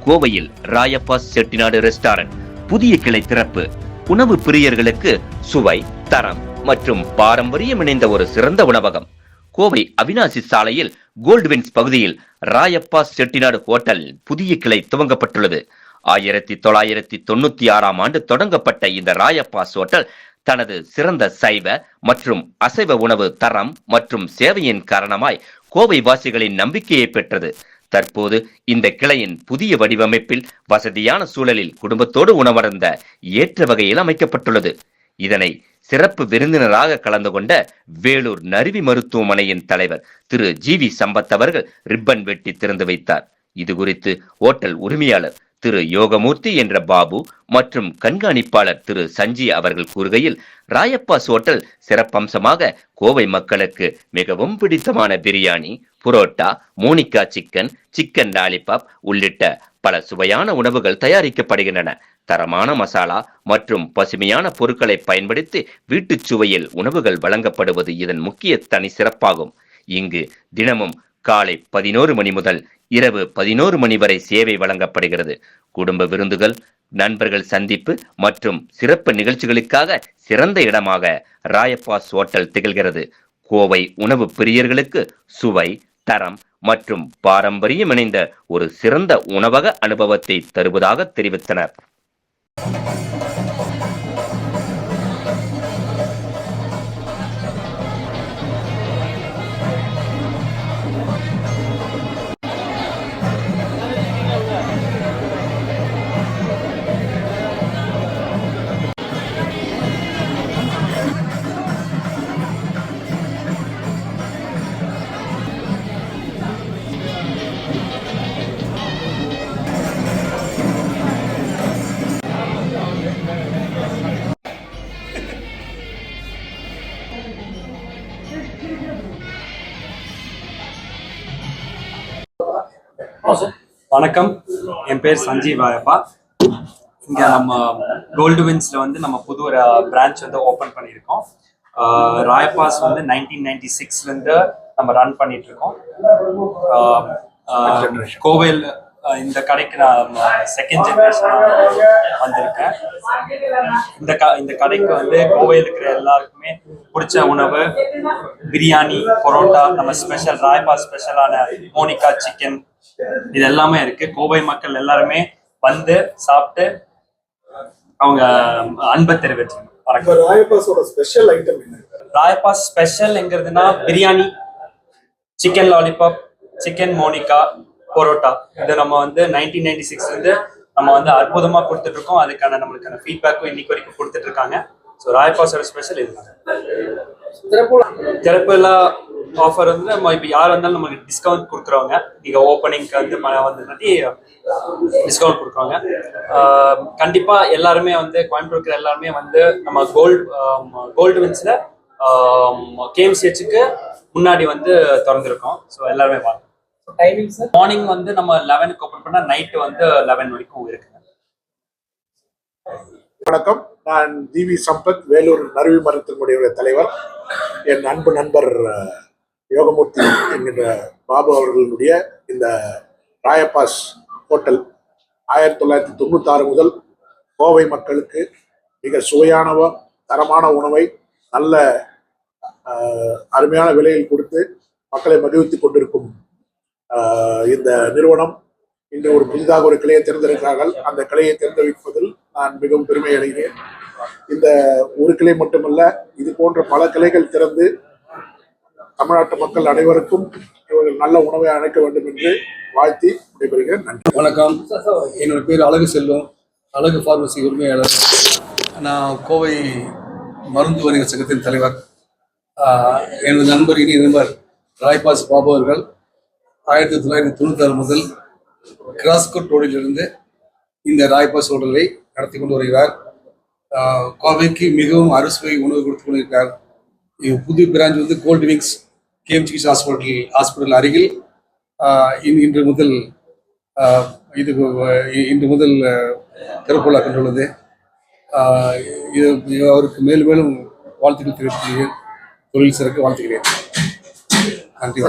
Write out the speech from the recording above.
கோவையில் ராயப்பா செட்டிநாடு ரெஸ்டாரண்ட் புதிய கிளை திறப்பு. உணவு பிரியர்களுக்கு சுவை, தரம் மற்றும் பாரம்பரியம் இணைந்த ஒரு சிறந்த உணவகம். கோவை அவினாசி சாலையில் கோல்ட்வின்ஸ் பகுதியில் ராயப்பா செட்டிநாடு ஹோட்டல் புதிய கிளை துவங்கப்பட்டுள்ளது. 1996 தொடங்கப்பட்ட இந்த ராயப்பாஸ் ஹோட்டல் தனது சிறந்த சைவ மற்றும் அசைவ உணவு தரம் மற்றும் சேவையின் காரணமாய் கோவை வாசிகளின் நம்பிக்கையை பெற்றது. தற்போது இந்த கிளையின் புதிய வடிவமைப்பில் வசதியான சூழலில் குடும்பத்தோடு உணவருந்த ஏற்ற வகையில் அமைக்கப்பட்டுள்ளது. இதனை சிறப்பு விருந்தினராக கலந்து கொண்ட வேலூர் நறுவி மருத்துவமனையின் தலைவர் திரு ஜி.வி. சம்பத் அவர்கள் ரிப்பன் வெட்டி திறந்து வைத்தார். இது குறித்து ஹோட்டல் உரிமையாளர் திரு யோகமூர்த்தி என்ற பாபு மற்றும் கண்காணிப்பாளர் திரு சஞ்சி அவர்கள் கூறுகையில், ராயப்பாஸ் ஹோட்டல் சிறப்பம்சமாக கோவை மக்களுக்கு மிகவும் பிடித்தமான biryani, parotta, Monica chicken, chicken lollipop உள்ளிட்ட பல சுவையான உணவுகள் தயாரிக்கப்படுகின்றன. தரமான மசாலா மற்றும் பசுமையான பொருட்களை பயன்படுத்தி வீட்டு சுவையில் உணவுகள் வழங்கப்படுவது இதன் முக்கிய தனி சிறப்பாகும். இங்கு தினமும் காலை 11 மணி முதல் இரவு 11 மணி வரை சேவை வழங்கப்படுகிறது. குடும்ப விருந்துகள், நண்பர்கள் சந்திப்பு மற்றும் சிறப்பு நிகழ்ச்சிகளுக்காக சிறந்த இடமாக ராயப்பாஸ் ஹோட்டல் திகழ்கிறது. கோவை உணவு பிரியர்களுக்கு சுவை, தரம் மற்றும் பாரம்பரியம் இணைந்த ஒரு சிறந்த உணவக அனுபவத்தை தருவதாக தெரிவித்தனர். வணக்கம், என் பேர் சஞ்சீவ் ராயப்பா. இங்கே நம்ம கோல்ட்வின்ஸில் நம்ம புது ஒரு பிரான்ச் ஓப்பன் பண்ணியிருக்கோம். ராயப்பாஸ் 1996 நம்ம ரன் பண்ணிட்டு இருக்கோம். கோவையில் இந்த கடைக்கு நான் செகண்ட் ஜெனரேஷன் வந்திருக்கேன். இந்த கடைக்கு கோவையில் இருக்கிற எல்லாருக்குமே பிடிச்ச உணவு பிரியாணி, பரோட்டா, நம்ம ஸ்பெஷல் ராயப்பாஸ் ஸ்பெஷலான மோனிகா சிக்கன், இது எல்லாமே இருக்கு. கோவை மக்கள் எல்லாருமே வந்து சாப்பிட்டு அவங்க அன்பை தெரிவிச்சாங்க. ராயப்பாஸ் ஸ்பெஷல் என்கிறதுனா பிரியாணி, சிக்கன் லாலிபாப், சிக்கன் மோனிகா, பரோட்டா. இது நம்ம 1996 நம்ம அற்புதமா கொடுத்துட்டு இருக்கோம். அதுக்கான நம்மளுக்கான ஃபீட்பேக்கும் இன்னைக்கு வரைக்கும் கொடுத்துட்டு இருக்காங்க. ஸோ ராயப்பாஸோட ஸ்பெஷல் இதுதான். திறப்புலா ஆஃபர் நம்ம இப்போ யார் வந்தாலும் நமக்கு டிஸ்கவுண்ட் கொடுக்குறவங்க. நீங்க ஓப்பனிங்க்கு டிஸ்கவுண்ட் கொடுக்குறோங்க. கண்டிப்பா எல்லாருமே கோயம்புத்தூர் எல்லாருமே நம்ம கோல்ட்வின்ஸ்ல கேஎம்சிஹெச்சுக்கு முன்னாடி திறந்துருக்கோம். ஸோ எல்லாருமே வாங்க. மார்னிங் நம்ம 11க்கு ஓப்பன் பண்ணா நைட்டு 11 வரைக்கும் இருக்குங்க. வணக்கம், நான் ஜி.வி. சம்பத், வேலூர் நறுவி மருத்துவமனையுடைய தலைவர். என் அன்பு நண்பர் யோகமூர்த்தி என்கின்ற பாபு அவர்களுடைய இந்த ராயப்பாஸ் ஹோட்டல் 1996 முதல் கோவை மக்களுக்கு மிக சுவையான தரமான உணவை நல்ல அருமையான விலையில் கொடுத்து மக்களை மகிழ்வித்துக் கொண்டிருக்கும் இந்த நிறுவனம் இன்று ஒரு புதிதாக ஒரு கிளையை திறந்திருக்கிறார்கள். அந்த கிளையை திறந்து வைப்பதில் நான் மிகவும் பெருமை அடைகிறேன். இந்த ஒரு கிளை மட்டுமல்ல, இது போன்ற பல கிளைகள் திறந்து தமிழ்நாட்டு மக்கள் அனைவருக்கும் இவர்கள் நல்ல உணவை அழைக்க வேண்டும் என்று வாழ்த்தி விடைபெறுகிறேன். நன்றி. வணக்கம், என்னோட பேர் அழகு செல்வம், அழகு பார்மசி உரிமையாளர். நான் கோவை மருந்து வணிக சங்கத்தின் தலைவர். எனது இனிய நண்பர் ராயப்பாஸ் பாபு அவர்கள் 1996 முதல் கிராஸ்கோட் ரோடிலிருந்து இந்த ராயப்பாஸ் ஹோட்டலை நடத்தி கொண்டு வருகிறார். கோவைக்கு மிகவும் அறுசுவை உணவு கொடுத்து கொண்டிருக்கிறார். புது பிரான்ச் கோல்ட்வின்ஸ் கேஎம்சிஹெச் ஹாஸ்பிட்டல் அருகில் இன்று முதல் திறப்புலா கண்டுள்ளது. அவருக்கு மேலும் மேலும் வாழ்த்துக்கள் தெரிவித்துக்கிறேன். தொழில் சிறக்க வாழ்த்துக்கிறேன். நன்றி.